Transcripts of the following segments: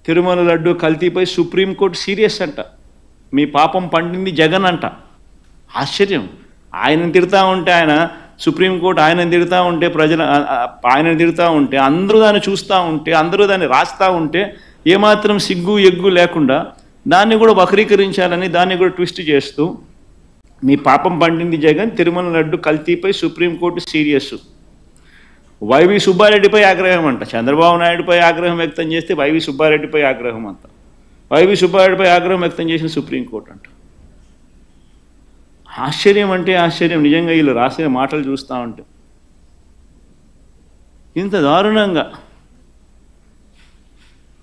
తిరుమల లడ్డు కల్తీపై supreme court serious అంట. మీ పాపం పండింది జగన్ అంట. ఆశ్చర్యం. ఆయనను తిడతా ఉంటే సుప్రీంకోర్టు ఆయనను తిడతా ఉంటే ఆయనను తిడతా ఉంటే అందరూ దాన్ని చూస్తూ ఉంటే అందరూ దాన్ని రాస్తూ ఉంటే ఏమాత్రం సిగ్గు ఎగ్గు లేకుండా దాన్ని కూడా వక్రీకరించాలని దాన్ని కూడా ట్విస్ట్ చేస్తూ మీ పాపం పండింది జగన్, తిరుమల లడ్డు కల్తీపై సుప్రీంకోర్టు సీరియస్. వైవి సుబ్బారెడ్డిపై ఆగ్రహం అంట. చంద్రబాబు నాయుడుపై ఆగ్రహం వ్యక్తం చేస్తే వైవి సుబ్బారెడ్డిపై ఆగ్రహం అంట. వైవి సుబ్బారెడ్డిపై ఆగ్రహం వ్యక్తం చేసిన సుప్రీంకోర్టు అంట. ఆశ్చర్యం అంటే ఆశ్చర్యం. నిజంగా వీళ్ళు రాసిన మాటలు చూస్తూ ఉంటే ఇంత దారుణంగా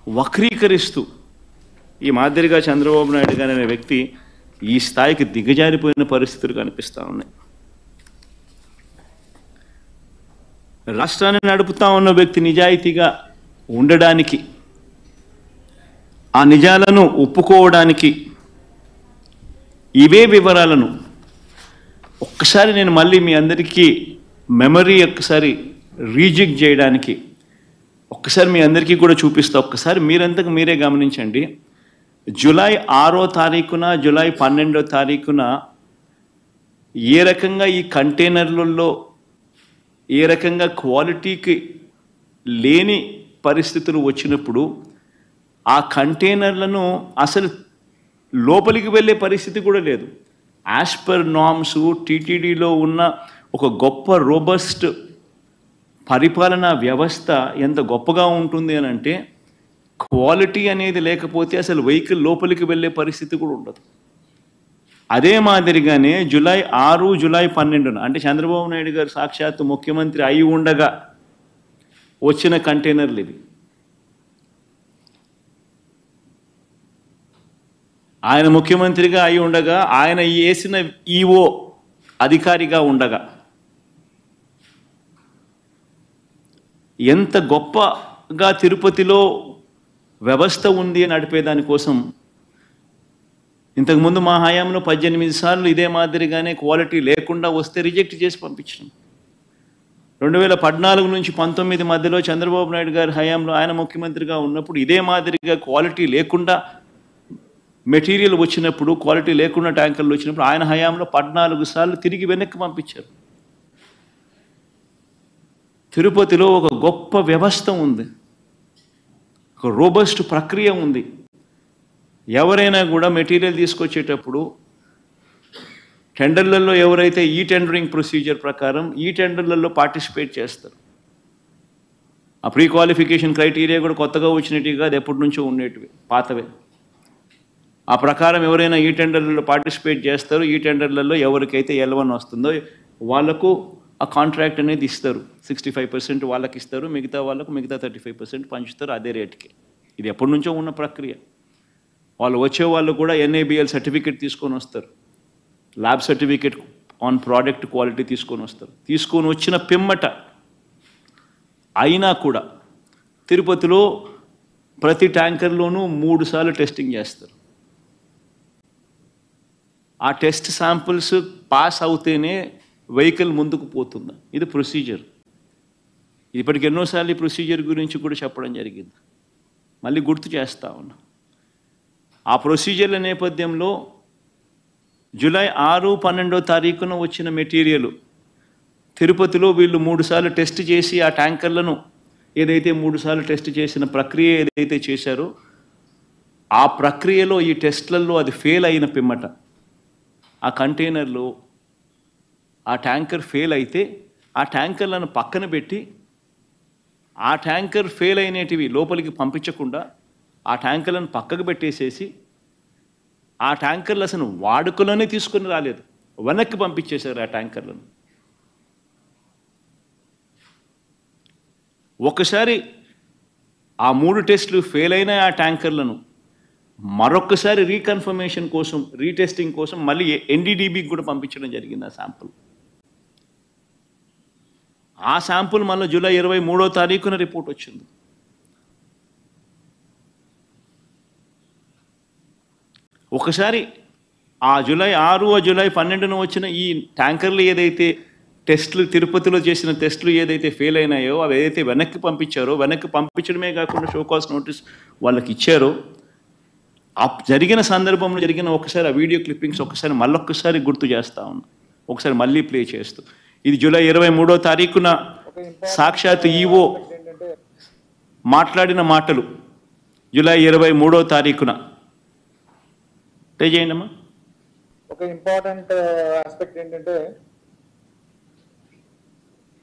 వక్రీకరిస్తూ ఈ మాదిరిగా చంద్రబాబు నాయుడు గారు అనే వ్యక్తి ఈ స్థాయికి దిగజారిపోయిన పరిస్థితులు కనిపిస్తూ ఉన్నాయి. రాష్ట్రాన్ని నడుపుతా ఉన్న వ్యక్తి నిజాయితీగా ఉండడానికి, ఆ నిజాలను ఒప్పుకోవడానికి ఇవే వివరాలను ఒక్కసారి నేను మళ్ళీ మీ అందరికీ మెమరీ ఒక్కసారి రీజెక్ట్ చేయడానికి ఒక్కసారి మీ అందరికీ కూడా చూపిస్తా. ఒక్కసారి మీరంతకు మీరే గమనించండి. జూలై 6వ తారీఖున, జూలై 12వ తారీఖున ఏ రకంగా ఈ కంటైనర్లలో ఏ రకంగా క్వాలిటీకి లేని పరిస్థితులు వచ్చినప్పుడు ఆ కంటైనర్లను అసలు లోపలికి వెళ్ళే పరిస్థితి కూడా లేదు. యాజ్ పర్ నార్మ్స్ టీటీడీలో ఉన్న ఒక గొప్ప రోబస్ట్ పరిపాలనా వ్యవస్థ ఎంత గొప్పగా ఉంటుంది అని అంటే క్వాలిటీ అనేది లేకపోతే అసలు వెహికల్ లోపలికి వెళ్ళే పరిస్థితి కూడా ఉండదు. అదే మాదిరిగానే జూలై 6, జూలై 12 అంటే చంద్రబాబు నాయుడు గారు సాక్షాత్తు ముఖ్యమంత్రి అయి ఉండగా వచ్చిన కంటైనర్లు ఇవి. ఆయన ముఖ్యమంత్రిగా అయి ఉండగా, ఆయన వేసిన ఈఓ అధికారిగా ఉండగా ఎంత గొప్పగా తిరుపతిలో వ్యవస్థ ఉంది అని నడిపేదానికోసం ఇంతకుముందు మా హయాంలో 18 సార్లు ఇదే మాదిరిగానే క్వాలిటీ లేకుండా వస్తే రిజెక్ట్ చేసి పంపించాం. 2014 నుంచి 19 మధ్యలో చంద్రబాబు నాయుడు గారి హయాంలో ఆయన ముఖ్యమంత్రిగా ఉన్నప్పుడు ఇదే మాదిరిగా క్వాలిటీ లేకుండా మెటీరియల్ వచ్చినప్పుడు, క్వాలిటీ లేకుండా ట్యాంకర్లు వచ్చినప్పుడు ఆయన హయాంలో 14 సార్లు తిరిగి వెనక్కి పంపించారు. తిరుపతిలో ఒక గొప్ప వ్యవస్థ ఉంది, ఒక రోబస్ట్ ప్రక్రియ ఉంది. ఎవరైనా కూడా మెటీరియల్ తీసుకొచ్చేటప్పుడు టెండర్లలో ఎవరైతే ఈ టెండరింగ్ ప్రొసీజర్ ప్రకారం ఈ టెండర్లలో పార్టిసిపేట్ చేస్తారు. ఆ ప్రీ క్వాలిఫికేషన్ క్రైటీరియా కూడా కొత్తగా వచ్చినట్టుగా కాదు, ఎప్పటి నుంచో ఉండేటివి, పాతవే. ఆ ప్రకారం ఎవరైనా ఈ టెండర్లలో పార్టిసిపేట్ చేస్తారు. ఈ టెండర్లలో ఎవరికైతే L1 వస్తుందో వాళ్లకు ఆ కాంట్రాక్ట్ అనేది ఇస్తారు. 65% వాళ్ళకి ఇస్తారు, మిగతా వాళ్ళకు మిగతా 35% పంచుతారు అదే రేటుకి. ఇది ఎప్పటి నుంచో ఉన్న ప్రక్రియ. వాళ్ళు వచ్చే వాళ్ళు కూడా NABL సర్టిఫికేట్ తీసుకొని వస్తారు, lab certificate on product quality తీసుకొని వస్తారు. తీసుకొని వచ్చిన పిమ్మట అయినా కూడా తిరుపతిలో ప్రతి ట్యాంకర్లోనూ 3 సార్లు టెస్టింగ్ చేస్తారు. ఆ టెస్ట్ శాంపుల్స్ పాస్ అవుతేనే వెహికల్ ముందుకు పోతుంది. ఇది ప్రొసీజర్. ఇప్పటికి ఎన్నోసార్లు ఈ ప్రొసీజర్ గురించి కూడా చెప్పడం జరిగింది, మళ్ళీ గుర్తు చేస్తా ఉన్నా. ఆ ప్రొసీజర్ల నేపథ్యంలో జూలై 6, 12వ తారీఖున వచ్చిన మెటీరియల్ తిరుపతిలో వీళ్ళు 3 సార్లు టెస్ట్ చేసి ఆ ట్యాంకర్లను ఏదైతే 3 సార్లు టెస్ట్ చేసిన ప్రక్రియ ఏదైతే చేశారో ఆ ప్రక్రియలో ఈ టెస్ట్లలో అది ఫెయిల్ అయిన పిమ్మట ఆ కంటైనర్లో ఆ ట్యాంకర్ ఫెయిల్ అయితే ఆ ట్యాంకర్లను పక్కన పెట్టి ఆ ట్యాంకర్ ఫెయిల్ అయినటివి లోపలికి పంపించకుండా ఆ ట్యాంకర్లను పక్కకు పెట్టేసేసి ఆ ట్యాంకర్లు అసలు వాడుకలోనే తీసుకొని రాలేదు, వెనక్కి పంపించేశారు ఆ ట్యాంకర్లను. ఒకసారి ఆ 3 టెస్టులు ఫెయిల్ అయిన ఆ ట్యాంకర్లను మరొకసారి రీకన్ఫర్మేషన్ కోసం, రీటెస్టింగ్ కోసం మళ్ళీ NDDBకి కూడా పంపించడం జరిగింది ఆ శాంపుల్. ఆ శాంపుల్ మళ్ళీ జూలై 23వ తారీఖున రిపోర్ట్ వచ్చింది. ఒకసారి ఆ జూలై 6, జూలై 12న వచ్చిన ఈ ట్యాంకర్లు ఏదైతే టెస్టులు తిరుపతిలో చేసిన టెస్టులు ఏదైతే ఫెయిల్ అయినాయో అవి ఏదైతే వెనక్కి పంపించారో, వెనక్కి పంపించడమే కాకుండా షోకాస్ నోటీస్ వాళ్ళకి ఇచ్చారో, ఆ జరిగిన సందర్భంలో జరిగిన ఒకసారి ఆ వీడియో క్లిప్పింగ్స్ ఒకసారి మళ్ళొక్కసారి గుర్తు చేస్తా ఉన్నా, ఒకసారి మళ్ళీ ప్లే చేస్తూ. ఇది జూలై 23వ తారీఖున సాక్షాత్ ఈవో మాట్లాడిన మాటలు. జూలై 23వ తారీఖున ప్లే చేయండి అమ్మా. ఒక ఇంపార్టెంట్ ఆస్పెక్ట్ ఏంటంటే,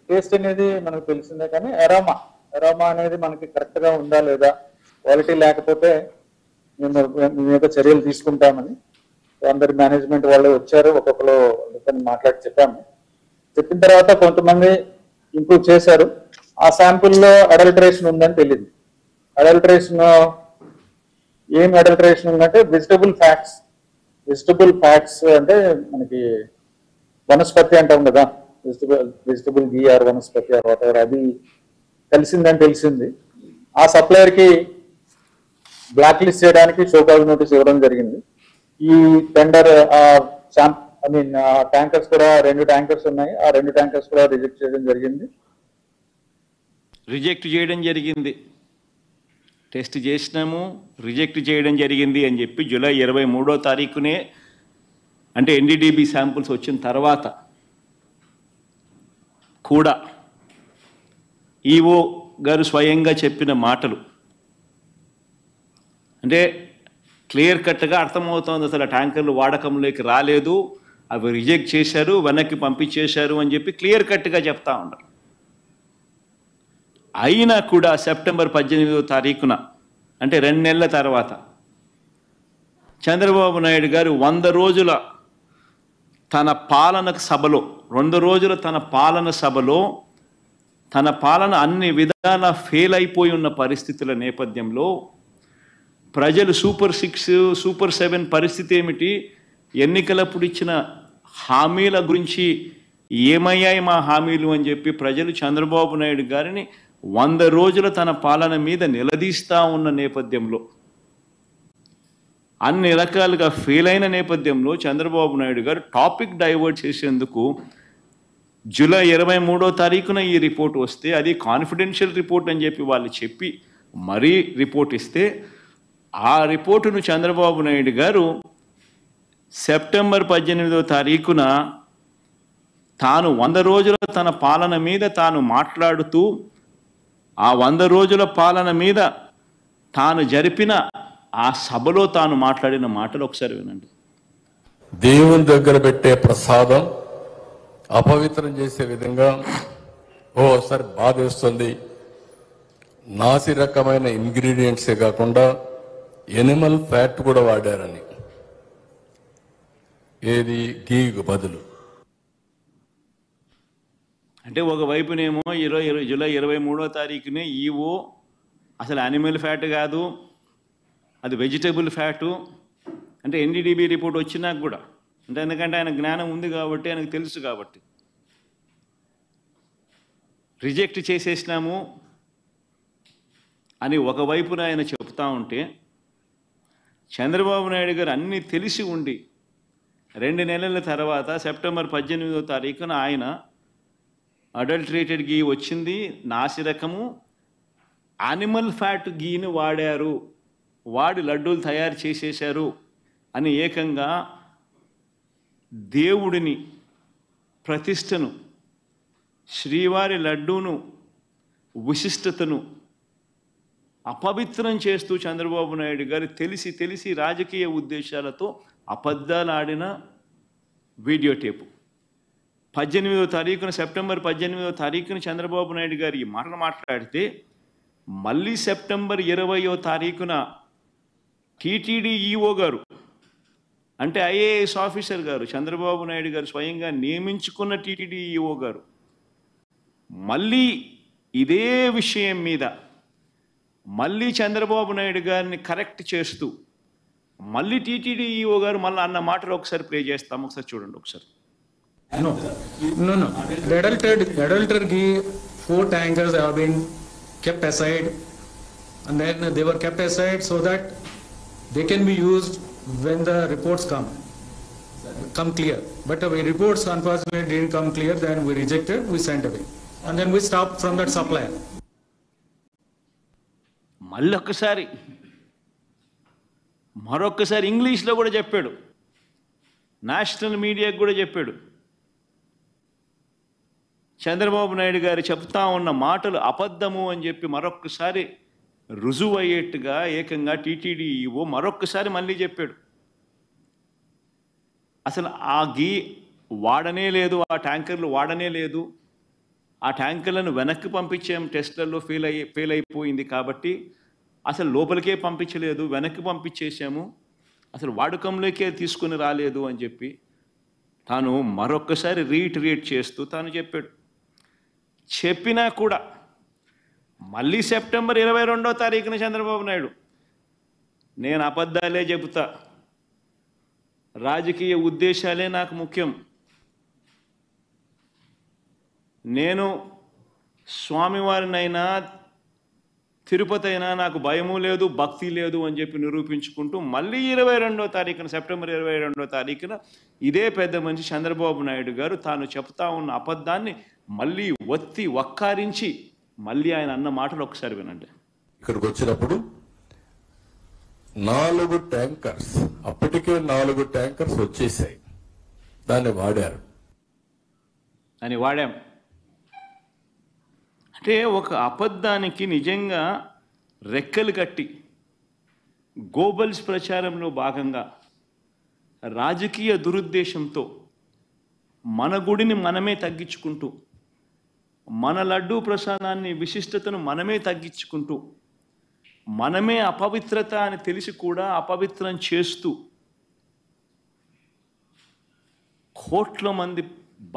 టేస్ట్ అనేది మనకు తెలిసిందే, కానీ ఎరోమా అనేది మనకి కరెక్ట్ గా ఉందా లేదా, క్వాలిటీ లేకపోతే మేము మీద చర్యలు తీసుకుంటామని అందరి మేనేజ్మెంట్ వాళ్ళు వచ్చారు. ఒక్కొక్కరు మాట్లాడి చెప్పిన తర్వాత కొంతమంది ఇంప్రూవ్ చేశారు. ఆ శాంపుల్లో అడల్టరేషన్ ఉందని తెలియదు. అడల్టరేషన్ ఏం అడల్టరేషన్ ఉందంటే వెజిటబుల్ ఫ్యాట్స్ అంటే మనకి వనస్పతి అంటాం కదా, vegetable ghee or vanaspati or whatever, అది కలిసిందని తెలిసింది. ఆ సప్లయర్ కి బ్లాక్ లిస్ట్ చేయడానికి షోకాజ్ నోటీస్ ఇవ్వడం జరిగింది. ఈ టెండర్ ట్యాంకర్స్ కూడా 2 ట్యాంకర్స్ ఉన్నాయి, ఆ 2 ట్యాంకర్స్ కూడా రిజెక్ట్ చేయడం జరిగింది. టెస్ట్ చేసినాము, రిజెక్ట్ చేయడం జరిగింది అని చెప్పి జూలై 23వ తారీఖునే, అంటే ఎన్డీడీబీ శాంపుల్స్ వచ్చిన తర్వాత కూడా ఈవో గారు స్వయంగా చెప్పిన మాటలు అంటే క్లియర్ కట్గా అర్థమవుతోంది. అసలు ఆ ట్యాంకర్లు వాడకంలోకి రాలేదు, అవి రిజెక్ట్ చేశారు, వెనక్కి పంపించేశారు అని చెప్పి క్లియర్ కట్గా చెప్తా ఉన్నారు. అయినా కూడా సెప్టెంబర్ 18వ తారీఖున, అంటే 2 నెలల తర్వాత, చంద్రబాబు నాయుడు గారు 100 రోజుల తన పాలన సభలో, 2 రోజుల తన పాలన సభలో, తన పాలన అన్ని విధాల ఫెయిల్ అయిపోయి ఉన్న పరిస్థితుల నేపథ్యంలో ప్రజలు సూపర్ 6, సూపర్ 7 పరిస్థితి ఏమిటి, ఎన్నికలప్పుడు ఇచ్చిన హామీల గురించి ఏమయ్యాయి మా హామీలు అని చెప్పి ప్రజలు చంద్రబాబు నాయుడు గారిని 100 రోజుల తన పాలన మీద నిలదీస్తూ ఉన్న నేపథ్యంలో, అన్ని రకాలుగా ఫెయిల్ అయిన నేపథ్యంలో చంద్రబాబు నాయుడు గారు టాపిక్ డైవర్ట్ చేసేందుకు జూలై 23వ తారీఖున ఈ రిపోర్ట్ వస్తే, అది కాన్ఫిడెన్షియల్ రిపోర్ట్ అని చెప్పి వాళ్ళు చెప్పి మరీ రిపోర్ట్ ఇస్తే, ఆ రిపోర్టును చంద్రబాబు నాయుడు గారు సెప్టెంబర్ 18వ తారీఖున తాను 100 రోజుల తన పాలన మీద తాను మాట్లాడుతూ, ఆ 100 రోజుల పాలన మీద తాను జరిపిన ఆ సభలో తాను మాట్లాడిన మాటలు ఒకసారి వినండి. దేవుని దగ్గర పెట్టే ప్రసాదం అపవిత్రం చేసే విధంగా ఓసారి బాధేస్తుంది. నాసి రకమైన ఇంగ్రీడియంట్సే కాకుండా ఎనిమల్ ఫ్యాట్ కూడా వాడారని, ఏది గీకు బదులు. అంటే ఒకవైపునేమో జూలై 23వ తారీఖునే ఈవో అసలు యానిమల్ ఫ్యాట్ కాదు, అది వెజిటబుల్ ఫ్యాటు అంటే ఎన్డీడీబీ రిపోర్ట్ వచ్చినాక కూడా, అంటే ఎందుకంటే ఆయన జ్ఞానం ఉంది కాబట్టి, ఆయనకు తెలుసు కాబట్టి, రిజెక్ట్ చేసేసినాము అని ఒకవైపున ఆయన చెప్తా ఉంటే, చంద్రబాబు నాయుడు గారు అన్నీ తెలిసి ఉండి 2 నెలల తర్వాత సెప్టెంబర్ 18వ తారీఖున ఆయన అడల్టరేటెడ్ గీ వచ్చింది, నాసిరకము యానిమల్ ఫ్యాట్ గీని వాడారు, వాడి లడ్డూలు తయారు చేసేశారు అని ఏకంగా దేవుడిని, ప్రతిష్టను, శ్రీవారి లడ్డూను, విశిష్టతను అపవిత్రం చేస్తూ చంద్రబాబు నాయుడు గారు తెలిసి రాజకీయ ఉద్దేశాలతో అబద్ధాలు ఆడిన వీడియో టేపు. 18వ తారీఖున, సెప్టెంబర్ 18వ తారీఖున చంద్రబాబు నాయుడు గారు ఈ మాటలు మాట్లాడితే, మళ్ళీ సెప్టెంబర్ 20వ తారీఖున టీటీడీ ఈఓ గారు, అంటే ఐఏఎస్ ఆఫీసర్ గారు, చంద్రబాబు నాయుడు గారు స్వయంగా నియమించుకున్న టీటీడీ ఈఓ గారు మళ్ళీ ఇదే విషయం మీద మళ్ళీ చంద్రబాబు నాయుడు గారిని కరెక్ట్ చేస్తూ మళ్ళీ టీటీడీ ఈఓ గారు మళ్ళీ అన్న మాటలు ఒకసారి ప్లే చేస్తాం, ఒకసారి చూడండి ఒకసారి. No. The adulterated ghee, 4 tankers have been kept aside, and then they were kept aside so that they can be used when the reports come. come clear. But reports unfortunately didn't come clear. Then we rejected. We sent away, and then we stopped from that supplier. మరొక్కసారి ఇంగ్లీష్లో కూడా చెప్పాడు, national మీడియాకు కూడా చెప్పాడు. చంద్రబాబు నాయుడు గారు చెప్తా ఉన్న మాటలు అబద్ధము అని చెప్పి మరొక్కసారి రుజువు అయ్యేట్టుగా ఏకంగా టీటీడీ ఈవో మరొక్కసారి మళ్ళీ చెప్పాడు. అసలు ఆ గీ వాడనే లేదు, ఆ ట్యాంకర్లు వాడనే లేదు, ఆ ట్యాంకర్లను వెనక్కి పంపించాం, టెస్ట్లలో ఫెయిల్ అయిపోయింది కాబట్టి అసలు లోపలికే పంపించలేదు, వెనక్కి పంపించేసాము, అసలు వాడకంలోకే తీసుకుని రాలేదు అని చెప్పి తాను మరొక్కసారి రీఇటరేట్ చేస్తూ తాను చెప్పాడు. చెప్పినా కూడా మళ్ళీ సెప్టెంబర్ 22వ తారీఖున చంద్రబాబు నాయుడు నేను అబద్ధాలే చెబుతా, రాజకీయ ఉద్దేశాలే నాకు ముఖ్యం, నేను స్వామివారినైనా తిరుపతి అయినా నాకు భయము లేదు, భక్తి లేదు అని చెప్పి నిరూపించుకుంటూ మళ్ళీ 22వ తారీఖున సెప్టెంబర్ 22వ తారీఖున ఇదే పెద్ద మనిషి చంద్రబాబు నాయుడు గారు తాను చెప్తా ఉన్న అబద్ధాన్ని మళ్ళీ ఒత్తి వక్కారించి మళ్ళీ ఆయన అన్న మాటలు ఒకసారి వినండి. ఇక్కడికి వచ్చినప్పుడు 4 ట్యాంకర్స్, అప్పటికే 4 ట్యాంకర్స్ వచ్చేసాయి, దాన్ని వాడారు అని వాడాం. అంటే ఒక అబద్ధానికి నిజంగా రెక్కలు కట్టి గోబల్స్ ప్రచారంలో భాగంగా రాజకీయ దురుద్దేశంతో మన గుడిని మనమే తగ్గించుకుంటూ, మన లడ్డూ ప్రసాదాన్ని విశిష్టతను మనమే తగ్గించుకుంటూ, మనమే అపవిత్రత అని తెలిసి కూడా అపవిత్రం చేస్తూ కోట్ల మంది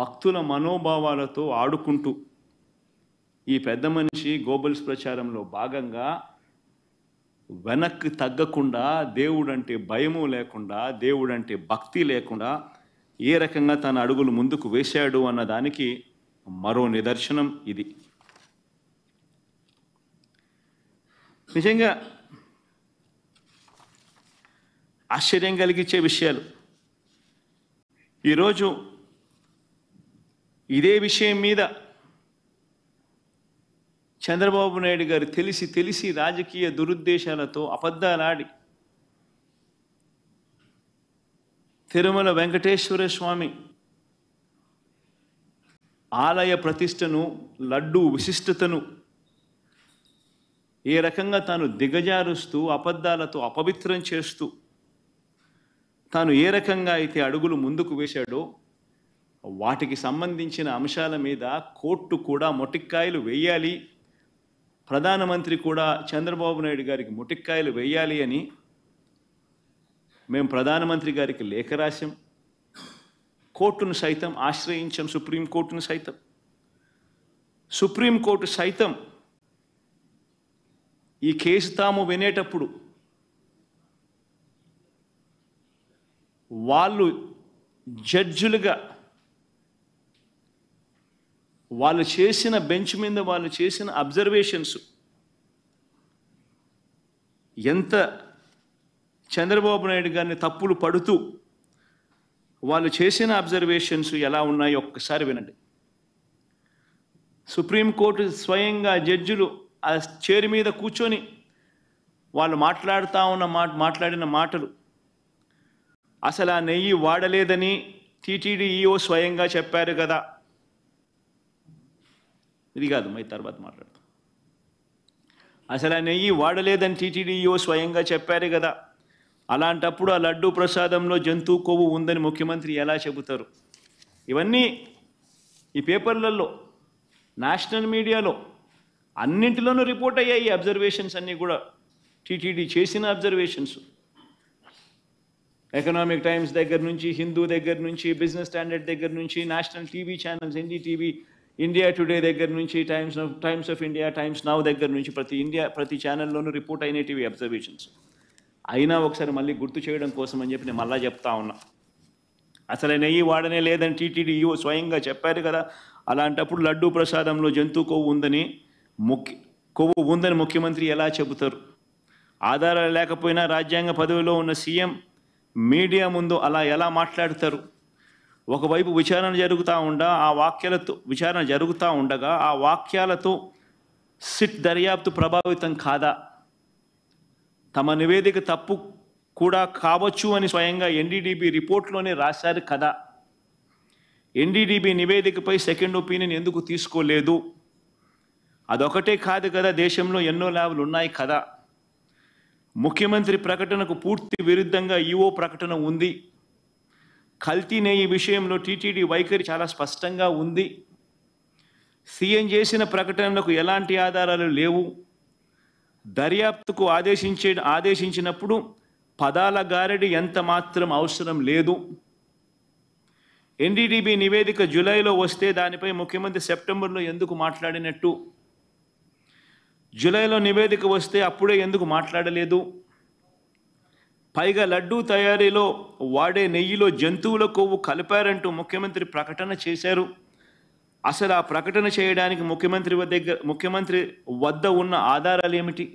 భక్తుల మనోభావాలతో ఆడుకుంటూ ఈ పెద్ద మనిషి గోబల్స్ ప్రచారంలో భాగంగా వెనక్కి తగ్గకుండా, దేవుడంటే భయము లేకుండా, దేవుడంటే భక్తి లేకుండా ఏ రకంగా తన అడుగులు ముందుకు వేశాడు అన్న దానికి మరో నిదర్శనం ఇది. నిజంగా ఆశ్చర్యం కలిగించే విషయాలు. ఈరోజు ఇదే విషయం మీద చంద్రబాబు నాయుడు గారు తెలిసి రాజకీయ దురుద్దేశాలతో అబద్ధాలాడి తిరుమల వెంకటేశ్వర స్వామి ఆలయ ప్రతిష్టను, లడ్డూ విశిష్టతను ఏ రకంగా తాను దిగజారుస్తూ అబద్ధాలతో అపవిత్రం చేస్తూ తాను ఏ రకంగా అయితే అడుగులు ముందుకు వేశాడో వాటికి సంబంధించిన అంశాల మీద కోర్టు కూడా మొటిక్కాయలు వేయాలి, ప్రధానమంత్రి కూడా చంద్రబాబు నాయుడు గారికి మొటిక్కాయలు వేయాలి అని మేము ప్రధానమంత్రి గారికి లేఖ రాశాం. కోర్టును సైతం ఆశ్రయించాం, సుప్రీంకోర్టును సైతం. సుప్రీంకోర్టు సైతం ఈ కేసు తాము వినేటప్పుడు వాళ్ళు జడ్జులుగా వాళ్ళు చేసిన బెంచ్ మీద వాళ్ళు చేసిన అబ్జర్వేషన్స్ ఎంత చంద్రబాబు నాయుడు గారిని తప్పులు పడుతూ వాళ్ళు చేసిన అబ్జర్వేషన్స్ ఎలా ఉన్నాయో ఒక్కసారి వినండి. సుప్రీంకోర్టు స్వయంగా జడ్జిలు ఆ చైర్ మీద కూర్చొని వాళ్ళు మాట్లాడిన మాటలు, అసలు ఆ నెయ్యి వాడలేదని టీటీడీ ఈఓ స్వయంగా చెప్పారు కదా. ఇది కాదు, మై తర్వాత మాట్లాడతాం. అసలు ఆ నెయ్యి వాడలేదని టీటీడీ ఈఓ స్వయంగా చెప్పారు కదా, అలాంటప్పుడు ఆ లడ్డూ ప్రసాదంలో జంతువు కొవ్వు ఉందని ముఖ్యమంత్రి ఎలా చెబుతారు? ఇవన్నీ ఈ పేపర్లలో, నేషనల్ మీడియాలో అన్నింటిలోనూ రిపోర్ట్ అయ్యాయి. అబ్జర్వేషన్స్ అన్నీ కూడా టీటీడీ చేసిన అబ్జర్వేషన్స్. ఎకనామిక్ టైమ్స్ దగ్గర నుంచి, హిందూ దగ్గర నుంచి, బిజినెస్ స్టాండర్డ్ దగ్గర నుంచి, national TV channels, NDTV, India today దగ్గర నుంచి, times of India, times now దగ్గర నుంచి ప్రతి ఛానల్లోనూ రిపోర్ట్ అయినవి అబ్జర్వేషన్స్. అయినా ఒకసారి మళ్ళీ గుర్తు చేయడం కోసం అని చెప్పి నేను మళ్ళా చెప్తా ఉన్నా. అసలు నెయ్యి వాడనే లేదని టీటీడీ ఈఓ స్వయంగా చెప్పారు కదా, అలాంటప్పుడు లడ్డూ ప్రసాదంలో జంతువు కొవ్వు ఉందని ముఖ్యమంత్రి ఎలా చెబుతారు? ఆధారాలు లేకపోయినా రాజ్యాంగ పదవిలో ఉన్న సీఎం మీడియా ముందు అలా ఎలా మాట్లాడతారు? ఒకవైపు విచారణ జరుగుతూ ఉండగా ఆ వాక్యాలతో సిట్ దర్యాప్తు ప్రభావితం కాదా? తమ నివేదిక తప్పు కూడా కావచ్చు అని స్వయంగా ఎన్డీడీబీ రిపోర్ట్లోనే రాశారు కదా. ఎన్డీడీబీ నివేదికపై సెకండ్ ఒపీనియన్ ఎందుకు తీసుకోలేదు? అదొకటే కాదు కదా, దేశంలో ఎన్నో ల్యాబ్లు ఉన్నాయి కదా. ముఖ్యమంత్రి ప్రకటనకు పూర్తి విరుద్ధంగా ఈఓ ప్రకటన ఉంది. కల్తీ నెయ్యి విషయంలో టీటీడీ వైఖరి చాలా స్పష్టంగా ఉంది. సీఎం చేసిన ప్రకటనలకు ఎలాంటి ఆధారాలు లేవు. దర్యాప్తుకు ఆదేశించినప్పుడు పదాల గారడి ఎంత మాత్రం అవసరం లేదు. ఎన్డీడీబీ నివేదిక జూలైలో వస్తే దానిపై ముఖ్యమంత్రి సెప్టెంబర్లో ఎందుకు మాట్లాడినట్టు? జూలైలో నివేదిక వస్తే అప్పుడే ఎందుకు మాట్లాడలేదు? పైగా లడ్డూ తయారీలో వాడే నెయ్యిలో జంతువుల కొవ్వు కలిపారంటూ ముఖ్యమంత్రి ప్రకటన చేశారు. అసలు ఆ ప్రకటన చేయడానికి ముఖ్యమంత్రి వద్ద ఉన్న ఆధారాలు ఏమిటి?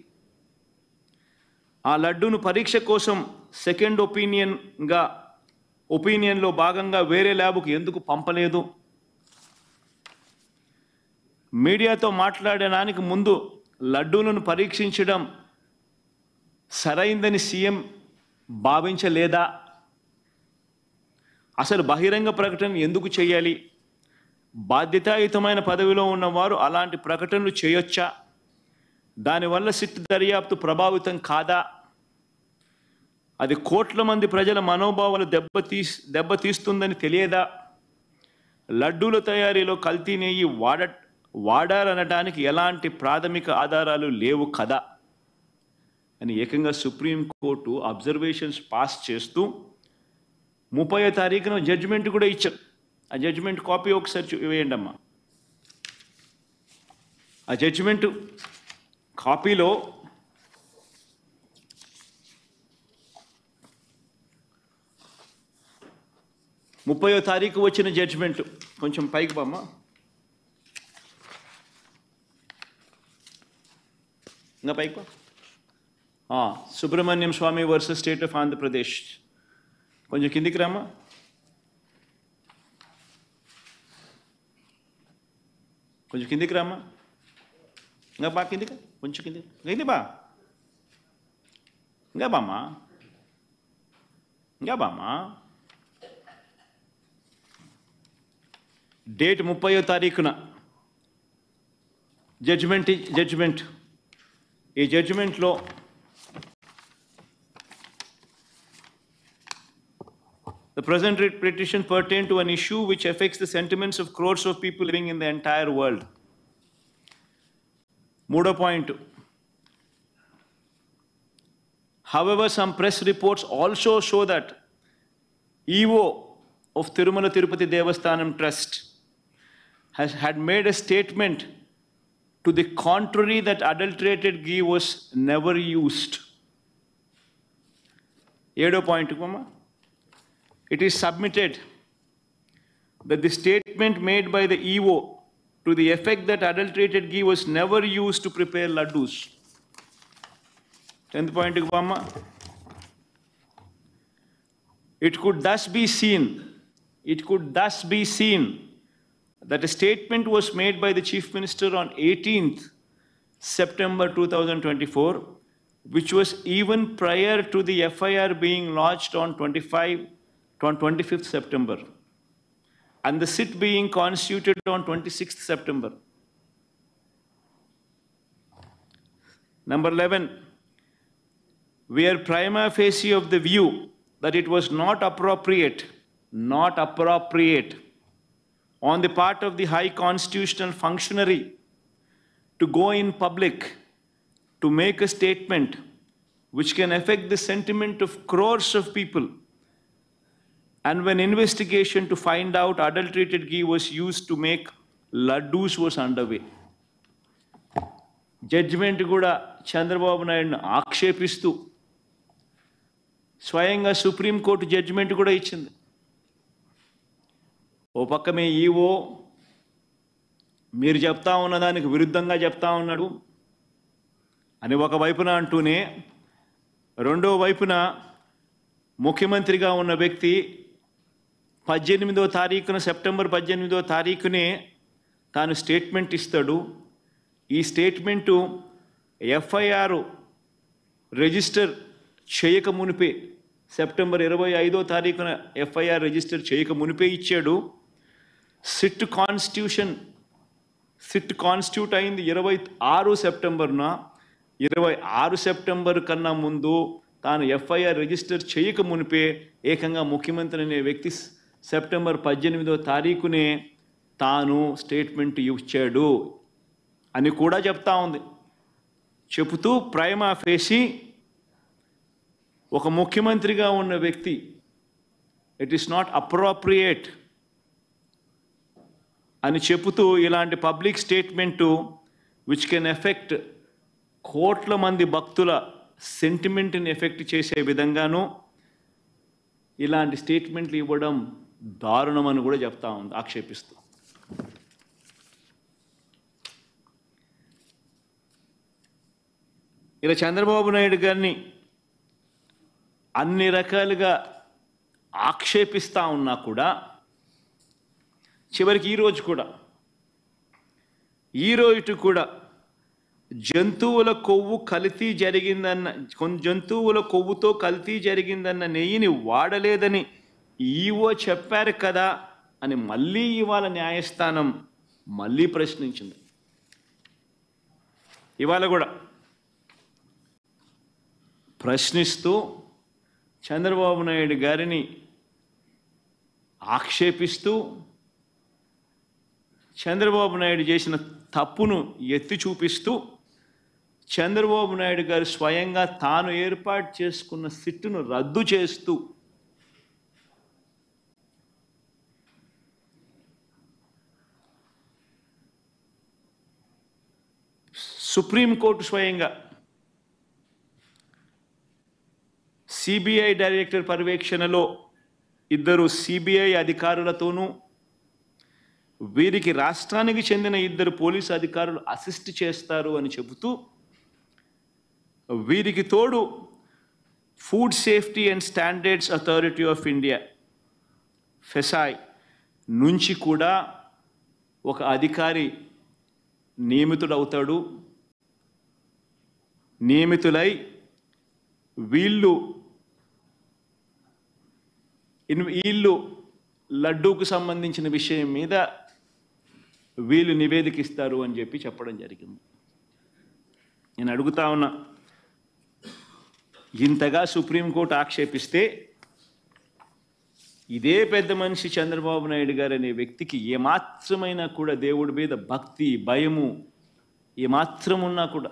ఆ లడ్డూను పరీక్ష కోసం సెకండ్ ఒపీనియన్లో భాగంగా వేరే ల్యాబ్కు ఎందుకు పంపలేదు? మీడియాతో మాట్లాడడానికి ముందు లడ్డూలను పరీక్షించడం సరైందని సీఎం భావించలేదా? అసలు బహిరంగ ప్రకటన ఎందుకు చేయాలి? బాధ్యతాయుతమైన పదవిలో ఉన్నవారు అలాంటి ప్రకటనలు చేయొచ్చా? దానివల్ల సిట్ దర్యాప్తు ప్రభావితం కాదా? అది కోట్ల మంది ప్రజల మనోభావాలు దెబ్బతీస్తుందని తెలియదా? లడ్డూల తయారీలో కల్తీ నెయ్యి వాడాలనడానికి ఎలాంటి ప్రాథమిక ఆధారాలు లేవు కదా అని ఏకంగా సుప్రీంకోర్టు అబ్జర్వేషన్స్ పాస్ చేస్తూ 30వ తారీఖున జడ్జిమెంట్ కూడా ఇచ్చారు. ఆ జడ్జిమెంట్ కాపీ ఒకసారి వేయండి అమ్మా. ఆ జడ్జిమెంట్ కాపీలో ముప్పయో తారీఖు వచ్చిన జడ్జిమెంట్ కొంచెం పైకి బామ్మా. ఇంకా పైకి సుబ్రహ్మణ్యం స్వామి వర్సెస్ స్టేట్ ఆఫ్ ఆంధ్రప్రదేశ్. కొంచెం కిందికి రామ్మా. కొంచెం కిందికి రామ్మా. ఇంకా బా కిందికి, కొంచెం కిందికి కింది బా. ఇంకా బామ్మా, ఇంకా బామ్మా. డేట్ 30వ తారీఖున జడ్జిమెంట్. ఈ జడ్జిమెంట్లో the present petition pertain to an issue which affects the sentiments of crores of people living in the entire world. Moodo point. However, some press reports also show that EO of Tirumala Tirupati Devasthanam Trust had made a statement to the contrary that adulterated ghee was never used. Yedo point Kuma. It is submitted that the statement made by the EO to the effect that adulterated ghee was never used to prepare laddus. 10th point Kuma. It could thus be seen that a statement was made by the Chief Minister on 18th September 2024, which was even prior to the FIR being lodged on 25th September, and the sit being constituted on 26th September. Number 11, we are prima facie of the view that it was not appropriate on the part of the high constitutional functionary to go in public to make a statement which can affect the sentiment of crores of people, and when investigation to find out adulterated ghee was used to make laddus was underway. Judgment kuda Chandrababu Naidu ఆక్షేపిస్తూ స్వయంగా supreme court judgement కూడా ఇచ్చింది. ఓ పక్క మీ EO మీరు చెప్తా ఉన్నదానికి విరుద్ధంగా చెప్తా ఉన్నాడు అని ఒకవైపున అంటూనే, రెండో వైపున ముఖ్యమంత్రిగా ఉన్న వ్యక్తి 18వ తారీఖున సెప్టెంబర్ 18వ తారీఖునే తాను స్టేట్మెంట్ ఇస్తాడు. ఈ స్టేట్మెంటు ఎఫ్ఐఆర్ రిజిస్టర్ చేయక మునిపే సెప్టెంబర్ 25వ తారీఖున ఎఫ్ఐఆర్ రిజిస్టర్ చేయక మునిపే ఇచ్చాడు. సిట్ కాన్స్టిట్యూట్ అయింది 26 సెప్టెంబర్న. 26 సెప్టెంబర్ కన్నా ముందు తాను ఎఫ్ఐఆర్ రిజిస్టర్ చేయక మునిపే ఏకంగా ముఖ్యమంత్రి అనే వ్యక్తి సెప్టెంబర్ 18వ తారీఖునే తాను స్టేట్మెంట్ ఇచ్చాడు అని కూడా చెప్తా ఉంది. చెబుతూ ప్రైమా ఫేసి ఒక ముఖ్యమంత్రిగా ఉన్న వ్యక్తి ఇట్ ఈస్ నాట్ అప్రోప్రియేట్ అని చెబుతూ ఇలాంటి public statement which can affect కోట్ల మంది భక్తుల సెంటిమెంట్ని ఎఫెక్ట్ చేసే విధంగానూ ఇలాంటి స్టేట్మెంట్లు ఇవ్వడం దారుణమని కూడా చెప్తా ఉంది ఆక్షేపిస్తూ. ఇలా చంద్రబాబు నాయుడు గారిని అన్ని రకాలుగా ఆక్షేపిస్తూ ఉన్నా కూడా చివరికి ఈరోజు కూడా జంతువుల కొవ్వుతో కల్తీ జరిగిందన్న నెయ్యిని వాడలేదని ఈవో చెప్పారు కదా అని మళ్ళీ ఇవాళ న్యాయస్థానం మళ్ళీ ప్రశ్నించింది. ఇవాళ కూడా ప్రశ్నిస్తూ చంద్రబాబు నాయుడు గారిని ఆక్షేపిస్తూ చంద్రబాబు నాయుడు చేసిన తప్పును ఎత్తి చూపిస్తూ చంద్రబాబు నాయుడు గారు స్వయంగా తాను ఏర్పాటు చేసుకున్న సిట్టును రద్దు చేస్తూ సుప్రీంకోర్టు స్వయంగా సిబిఐ డైరెక్టర్ పర్యవేక్షణలో 2 సిబిఐ అధికారులతోనూ వీరికి రాష్ట్రానికి చెందిన 2 పోలీసు అధికారులు అసిస్ట్ చేస్తారు అని చెబుతూ వీరికి తోడు food safety and standards authority of India FSSAI నుంచి కూడా ఒక అధికారి నియమితులై వీళ్ళు లడ్డూకు సంబంధించిన విషయం మీద వీళ్ళు నివేదిక ఇస్తారు అని చెప్పడం జరిగింది. నేను అడుగుతా ఉన్నా, ఇంతగా సుప్రీంకోర్టు ఆక్షేపిస్తే ఇదే పెద్ద మనిషి చంద్రబాబు నాయుడు గారు అనే వ్యక్తికి ఏమాత్రమైనా కూడా దేవుడి మీద భక్తి భయము ఏమాత్రం ఉన్నా కూడా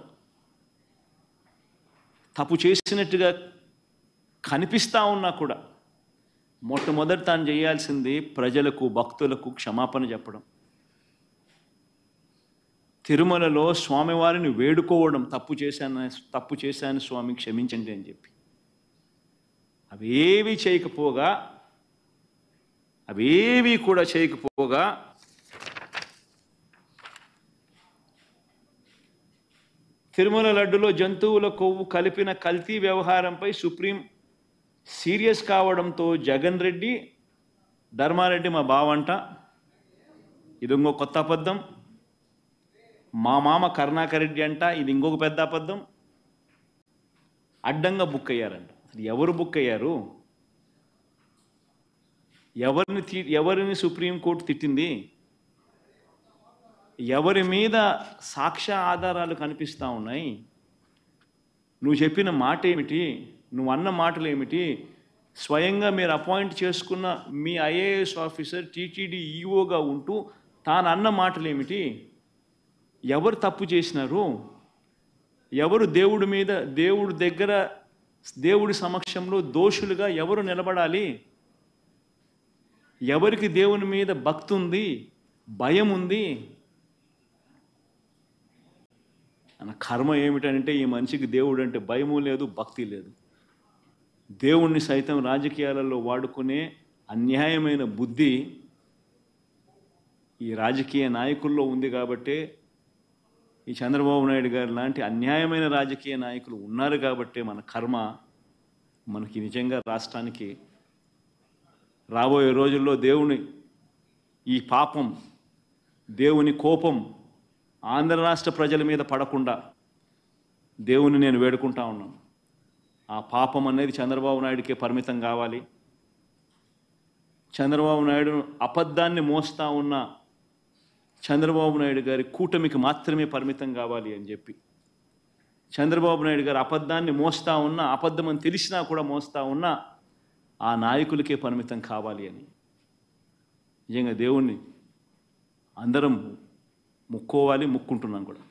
తప్పు చేసినట్టుగా కనిపిస్తూ ఉన్నా కూడా మొట్టమొదటి తాను చేయాల్సింది ప్రజలకు భక్తులకు క్షమాపణ చెప్పడం, తిరుమలలో స్వామివారిని వేడుకోవడం, తప్పు చేశాను స్వామి క్షమించండి అని చెప్పి. అవేవి కూడా చేయకపోగా తిరుమల లడ్డులో జంతువుల కొవ్వు కలిపిన కల్తీ వ్యవహారంపై సుప్రీం సీరియస్ కావడంతో జగన్ రెడ్డి ధర్మారెడ్డి మా బావంట, ఇది ఇంకో కొత్త అబద్ధం, మా మామ కరుణాకర్ రెడ్డి అంట, ఇది ఇంకొక పెద్ద అబద్ధం, అడ్డంగా బుక్ అయ్యారంట. అసలు ఎవరు బుక్ అయ్యారు? ఎవరిని సుప్రీంకోర్టు తిట్టింది? ఎవరి మీద సాక్ష్య ఆధారాలు కనిపిస్తూ ఉన్నాయి? నువ్వు చెప్పిన మాట ఏమిటి? నువ్వు అన్న మాటలు ఏమిటి? స్వయంగా మీరు అపాయింట్ చేసుకున్న మీ ఐఏఎస్ ఆఫీసర్ టీటీడీ ఈఓగా ఉంటూ తాను అన్న మాటలు ఏమిటి? ఎవరు తప్పు చేసినారు? ఎవరు దేవుడి సమక్షంలో దోషులుగా ఎవరు నిలబడాలి? ఎవరికి దేవుని మీద భక్తి ఉంది, భయం ఉంది? అన్న కర్మ ఏమిటంటే ఈ మనిషికి దేవుడు అంటే భయము లేదు, భక్తి లేదు. దేవుణ్ణి సైతం రాజకీయాలలో వాడుకునే అన్యాయమైన బుద్ధి ఈ రాజకీయ నాయకుల్లో ఉంది. కాబట్టే ఈ చంద్రబాబు నాయుడు గారు లాంటి అన్యాయమైన రాజకీయ నాయకులు ఉన్నారు కాబట్టే మన కర్మ మనకి నిజంగా రాష్ట్రానికి రాబోయే రోజుల్లో దేవుని ఈ పాపం, దేవుని కోపం ఆంధ్ర రాష్ట్ర ప్రజల మీద పడకుండా దేవుని నేను వేడుకుంటా ఉన్నాను. ఆ పాపం అనేది చంద్రబాబు నాయుడికే పరిమితం కావాలి. చంద్రబాబు నాయుడు అబద్ధాన్ని మోస్తా ఉన్న చంద్రబాబు నాయుడు గారి కూటమికి మాత్రమే పరిమితం కావాలి అని చెప్పి, చంద్రబాబు నాయుడు గారు అబద్ధాన్ని మోస్తా ఉన్నా, అబద్ధం అని తెలిసినా కూడా మోస్తా ఉన్నా ఆ నాయకులకే పరిమితం కావాలి అని నిజంగా దేవుణ్ణి అందరం ముక్కోవాలి, ముక్కుంటున్నాం కూడా.